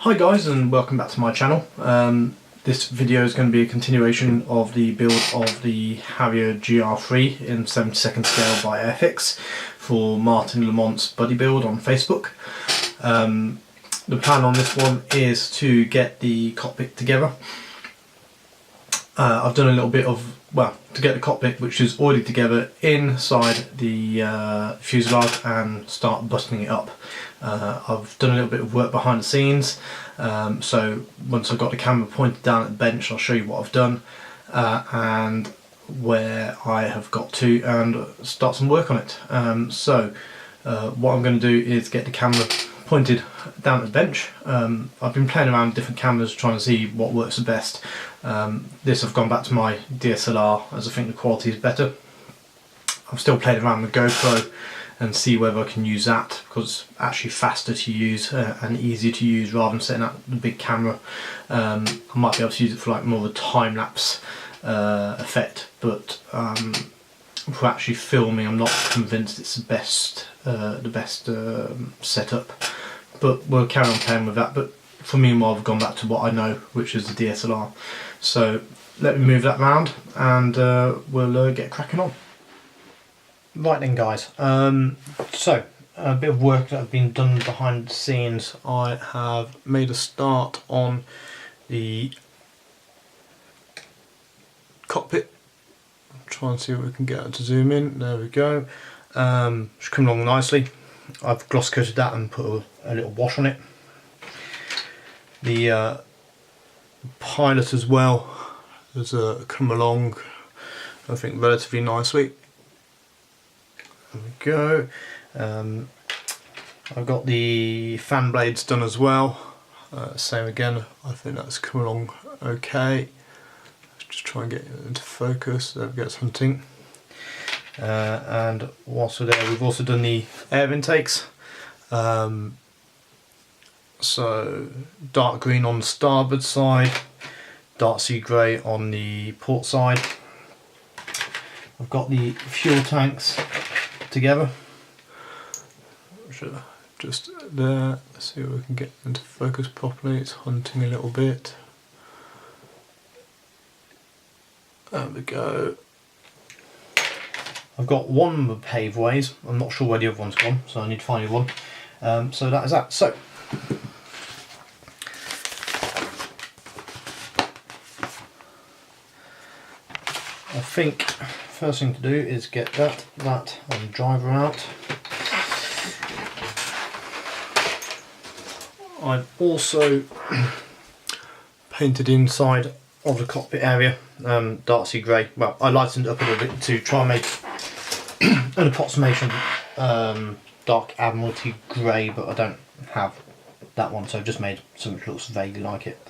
Hi guys, and welcome back to my channel. This video is going to be a continuation of the build of the Harrier GR.3 in 72nd scale by Airfix for Martin Lamont's Buddy Build on Facebook. The plan on this one is to get the cockpit together. I've done a little bit of, to get the cockpit, which is already together, inside the fuselage and start busting it up. I've done a little bit of work behind the scenes, so once I've got the camera pointed down at the bench, I'll show you what I've done and where I have got to, and start some work on it. What I'm going to do is get the camera pointed down at the bench. I've been playing around with different cameras trying to see what works the best. This I've gone back to my DSLR as I think the quality is better. I'm still playing around with GoPro and see whether I can use that, because it's actually faster to use and easier to use rather than setting up the big camera. I might be able to use it for like more of a time-lapse effect, but for actually filming I'm not convinced it's the best setup, but we'll carry on playing with that. But for me, I've gone back to what I know, which is the DSLR. So let me move that round and we'll get cracking on. Right then guys, so a bit of work that has been done behind the scenes. I have made a start on the cockpit. Try and see if we can get it to zoom in. There we go. It's come along nicely. I've gloss coated that and put a little wash on it. The pilot as well has come along, I think, relatively nicely. There we go. I've got the fan blades done as well. Same again, I think that's come along okay. Let's just try and get it into focus. There we go, it's hunting. And whilst we're there, we've also done the air intakes. So dark green on the starboard side, dark sea grey on the port side. I've got the fuel tanks together. Just there. Let's see if we can get into focus properly. It's hunting a little bit. There we go. I've got one of the paveways. I'm not sure where the other one's gone, so I need to find one. So that is that. So I think first thing to do is get that and the driver out. I've also painted inside of the cockpit area dark sea grey. Well, I lightened it up a little bit to try and make an approximation dark Admiralty grey, but I don't have that one, so I've just made something that looks vaguely like it.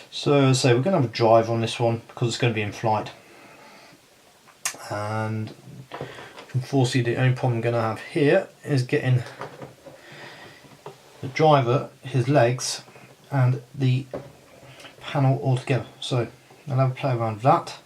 So as I say, we're going to have a driver on this one because it's going to be in flight, and you can foresee the only problem I'm going to have here is getting the driver, his legs and the panel all together. So I'll have a play around with that.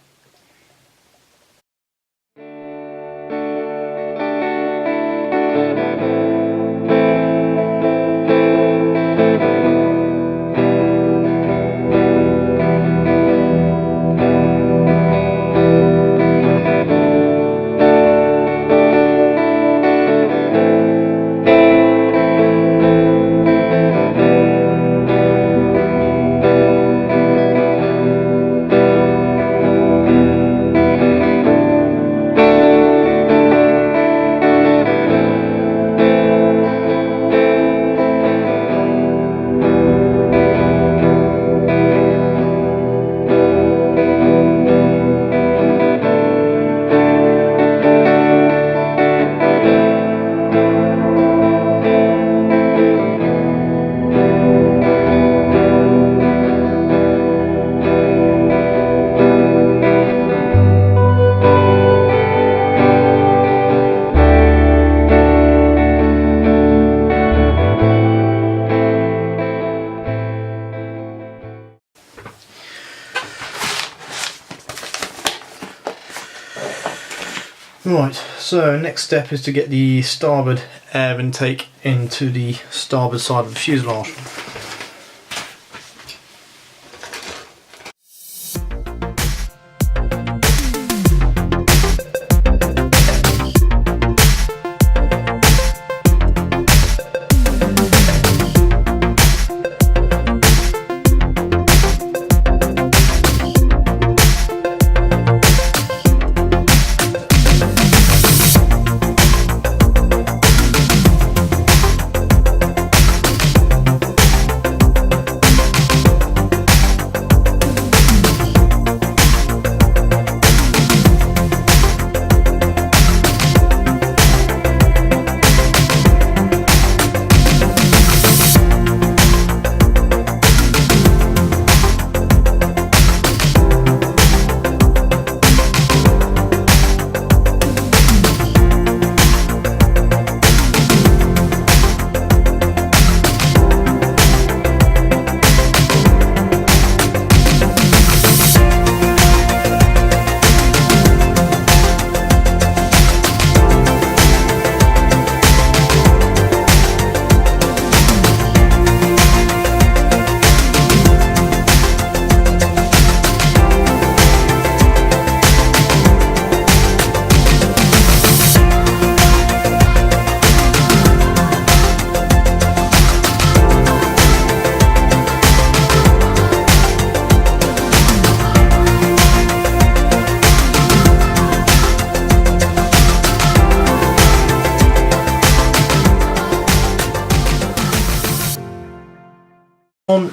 Right, so next step is to get the starboard air intake into the starboard side of the fuselage.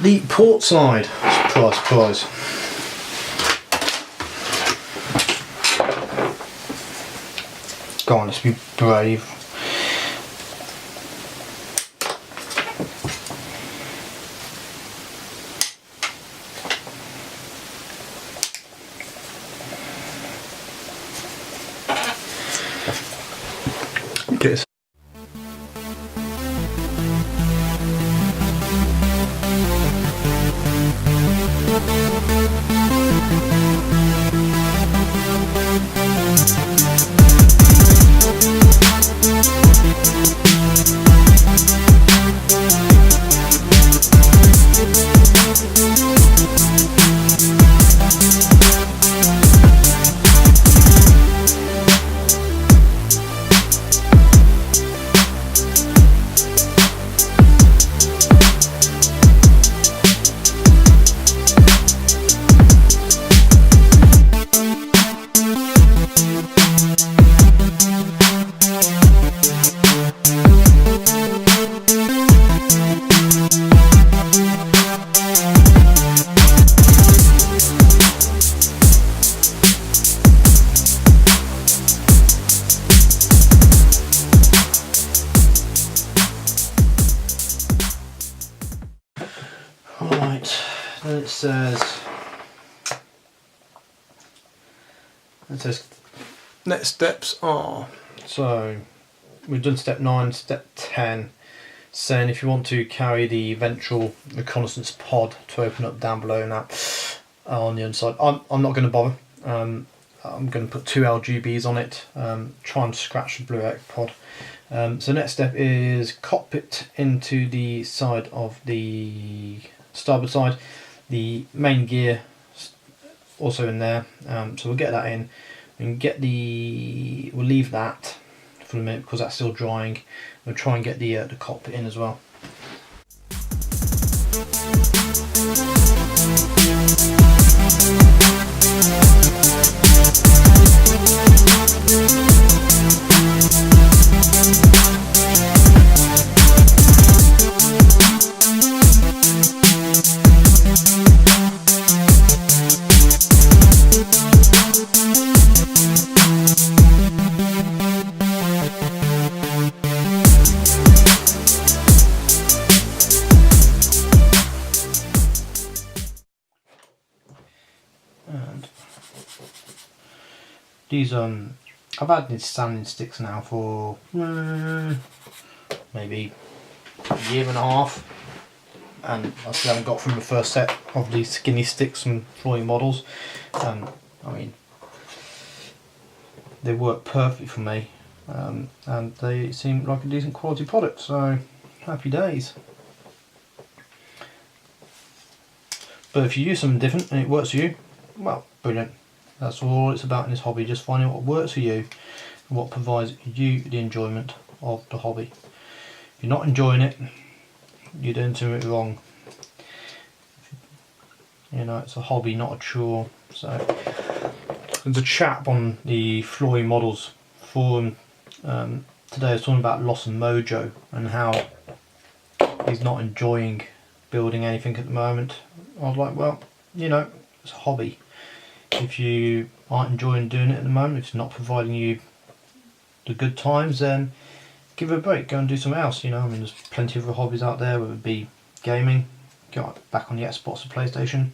the port side. Surprise, surprise. Go on, let's be brave. Get this. Right, then it says next steps are, so we've done step 9, step 10, saying if you want to carry the ventral reconnaissance pod to open up down below now on the inside. I'm not going to bother. I'm going to put 2 LGBs on it, try and scratch the blue X pod. So next step is cockpit into the side of the starboard side, the main gear also in there, so we'll get that in and we'll leave that for a minute because that's still drying. We'll try and get the cockpit in as well. And these I've had these sanding sticks now for maybe a year and a half, and I still haven't got from the first set of these skinny sticks from flooring models. I mean, they work perfectly for me, and they seem like a decent quality product, so happy days. But if you use something different and it works for you, well, brilliant. That's all it's about in this hobby, just finding what works for you and what provides you the enjoyment of the hobby. If you're not enjoying it, you're doing something wrong. You know, it's a hobby, not a chore. So there's a chap on the flooring models forum today was talking about loss and mojo and how he's not enjoying building anything at the moment. I was like, well, you know, it's a hobby. If you aren't enjoying doing it at the moment, if it's not providing you the good times, then give it a break, go and do something else. You know, I mean, there's plenty of other hobbies out there, whether it be gaming, go back on the Xbox or PlayStation,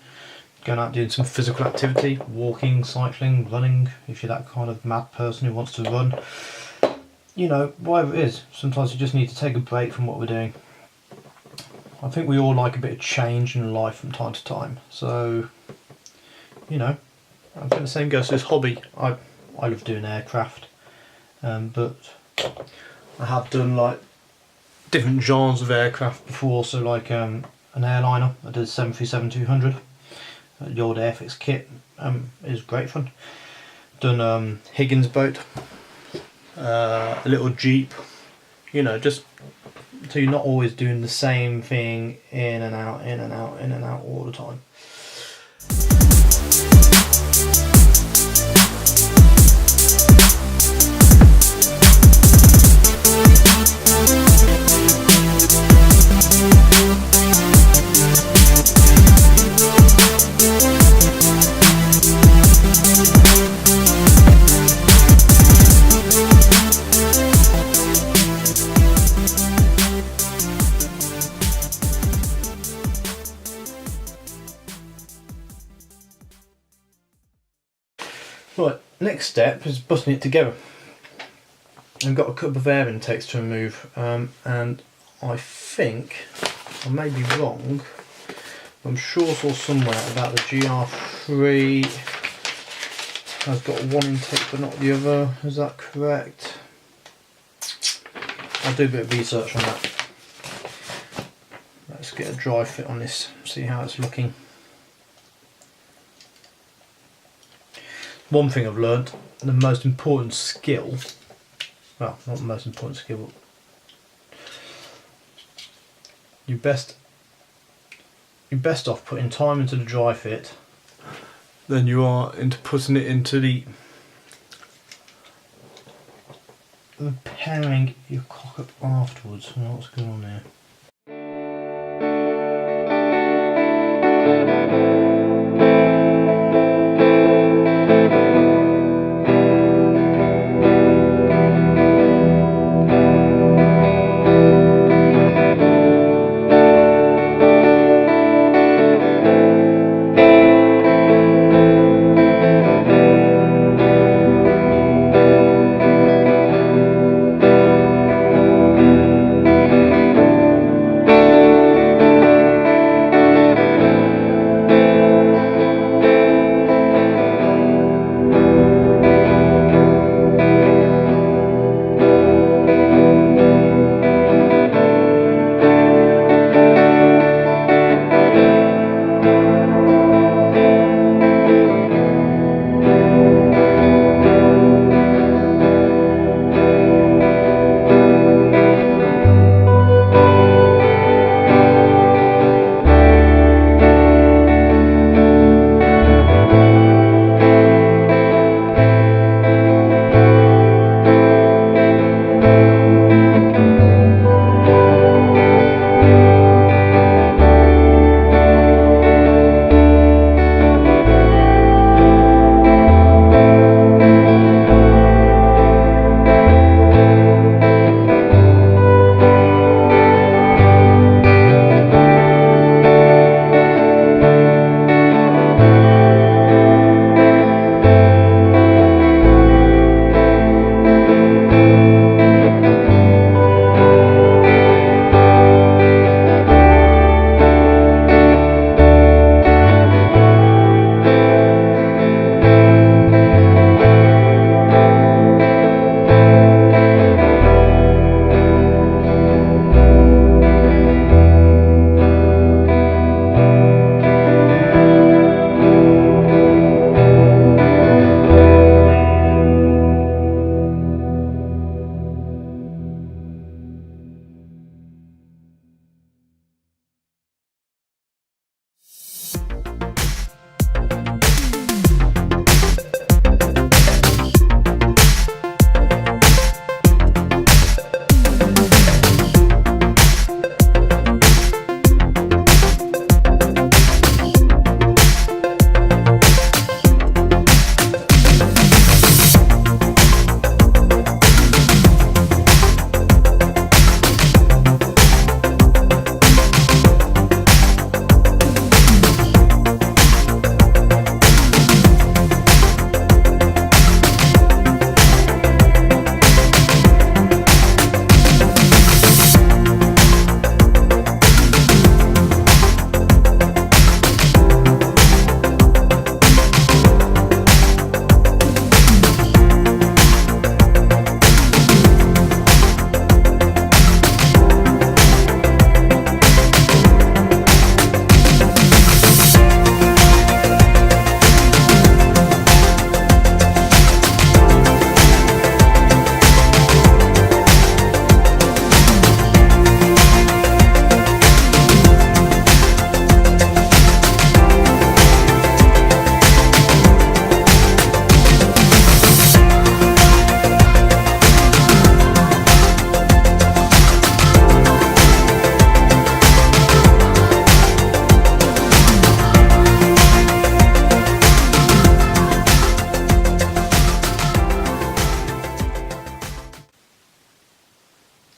going out doing some physical activity, walking, cycling, running, if you're that kind of mad person who wants to run. You know, whatever it is, sometimes you just need to take a break from what we're doing. I think we all like a bit of change in life from time to time, so, you know, I think the same goes to this hobby. I love doing aircraft, but I have done like different genres of aircraft before, so like an airliner. I did 737-200, the old Airfix kit, is great fun. Done Higgins boat, a little Jeep, you know, just so you're not always doing the same thing in and out, in and out, in and out all the time. Right, next step is buttoning it together. I've got a couple of air intakes to remove, and I think, I may be wrong, I'm sure I saw somewhere about the GR.3 has got one intake but not the other. Is that correct? I'll do a bit of research on that. Let's get a dry fit on this, see how it's looking. One thing I've learnt, the most important skill, well, not the most important skill, you're best off putting time into the dry fit than you are into putting it into the repairing your cock up afterwards. What's going on there?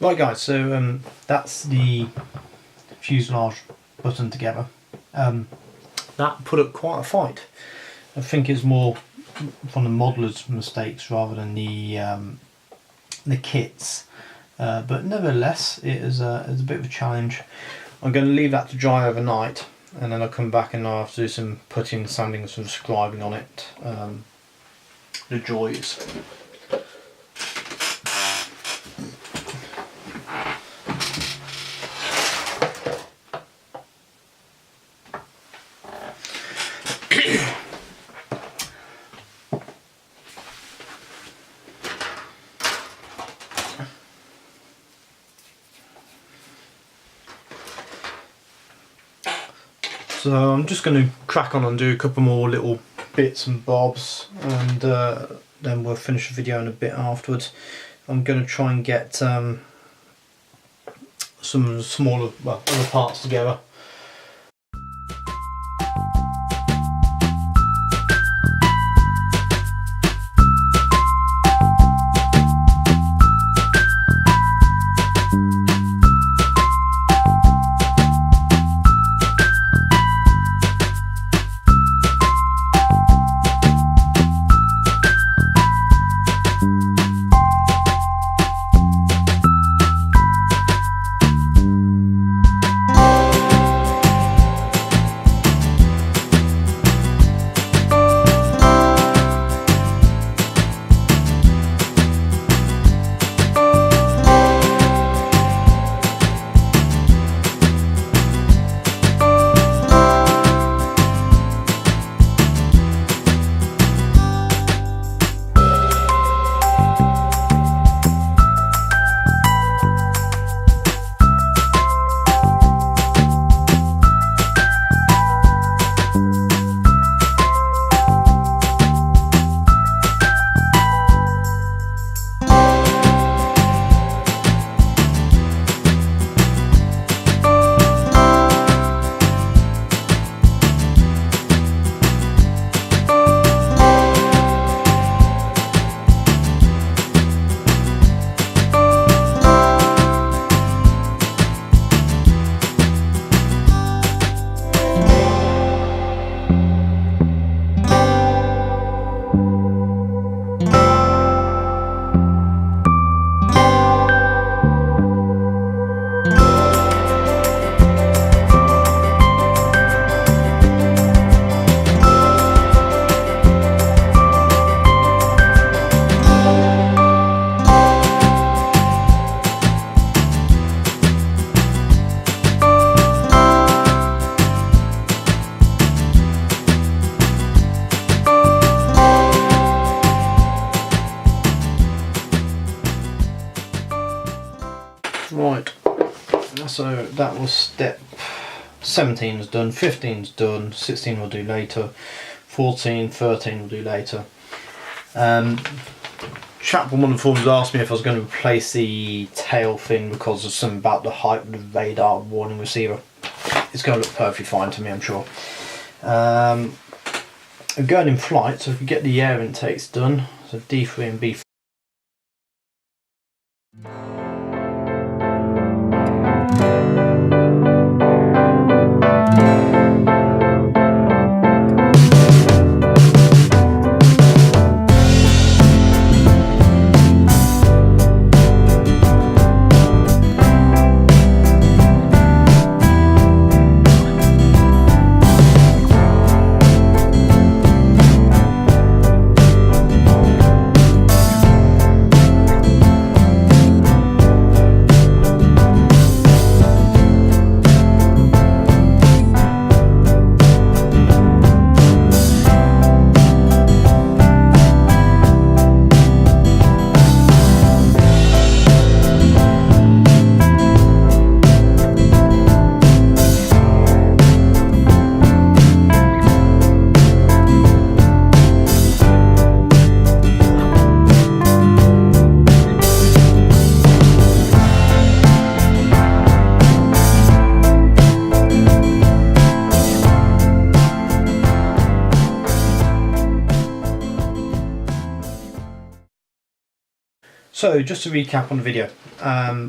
Right guys, so that's the fuselage button together. That put up quite a fight. I think it's more from the modeller's mistakes rather than the kits. But nevertheless, it is a bit of a challenge. I'm going to leave that to dry overnight, and then I'll come back and I'll have to do some putting, sanding, some scribing on it. The joys. So I'm just going to crack on and do a couple more little bits and bobs, and then we'll finish the video in a bit afterwards. I'm going to try and get some smaller, well, other parts together. Right, so that was step 17's done, 15's done, 16 we'll do later, 14, 13 we'll do later. Chap on one of the forums asked me if I was going to replace the tail thing because of something about the height of the radar warning receiver. It's going to look perfectly fine to me, I'm sure. I'm going in flight, so if we get the air intakes done, so D3 and B4. So just to recap on the video,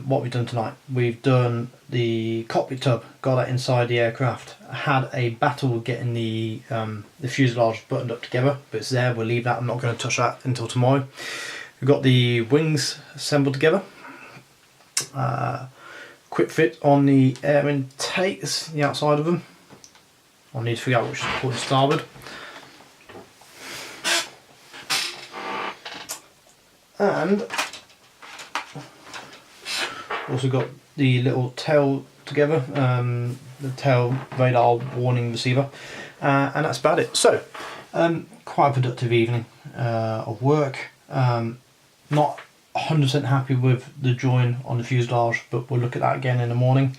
what we've done tonight. We've done the cockpit tub, got that inside the aircraft, had a battle getting the fuselage buttoned up together, but it's there, we'll leave that, I'm not going to touch that until tomorrow. We've got the wings assembled together, quick fit on the air intakes, the outside of them. I'll need to figure out which is port and starboard. And also got the little tail together, the tail radar warning receiver, and that's about it. So, quite a productive evening of work. Not 100% happy with the join on the fuselage, but we'll look at that again in the morning.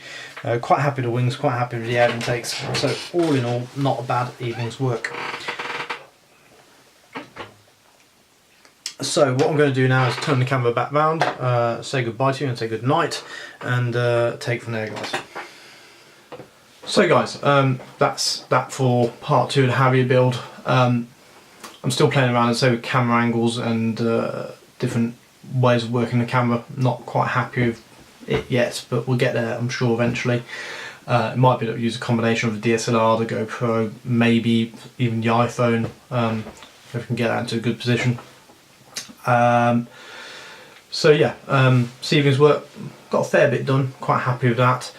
Quite happy with the wings, quite happy with the air intakes. So all in all, not a bad evening's work. So what I'm going to do now is turn the camera back round, say goodbye to you and say good night, and take from there, guys. So guys, that's that for part 2 of the Harrier build. I'm still playing around, as I say, with camera angles and different ways of working the camera. Not quite happy with it yet, but we'll get there, I'm sure, eventually. It might be that we use a combination of the DSLR, the GoPro, maybe even the iPhone, if we can get that into a good position. So yeah, this evening's work, got a fair bit done, quite happy with that.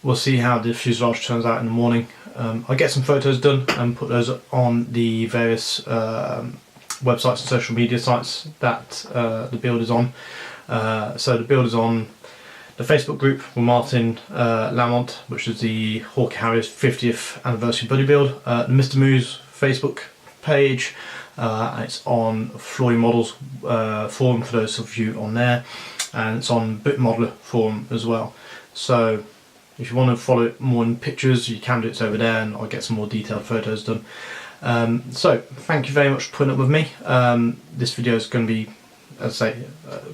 We'll see how the fuselage turns out in the morning. I'll get some photos done and put those on the various websites and social media sites that the build is on. So the build is on the Facebook group with Martin Lamont, which is the Hawker Harrier's 50th anniversary buddy build. The Mr. Moo's Facebook page. It's on Floyd Models forum for those of you on there, and it's on Bit Modeler forum as well. So if you want to follow it more in pictures, you can do it over there, and I'll get some more detailed photos done. So thank you very much for putting up with me. This video is going to be, as I say,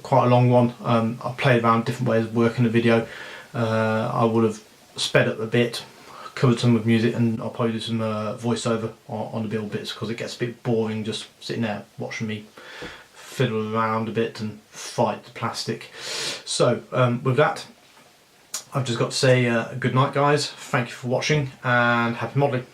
quite a long one. I've played around different ways of working the video. I would have sped up a bit, covered some with music, and I'll probably do some voiceover on the build bits, because it gets a bit boring just sitting there watching me fiddle around a bit and fight the plastic. So with that, I've just got to say good night, guys. Thank you for watching, and happy modelling.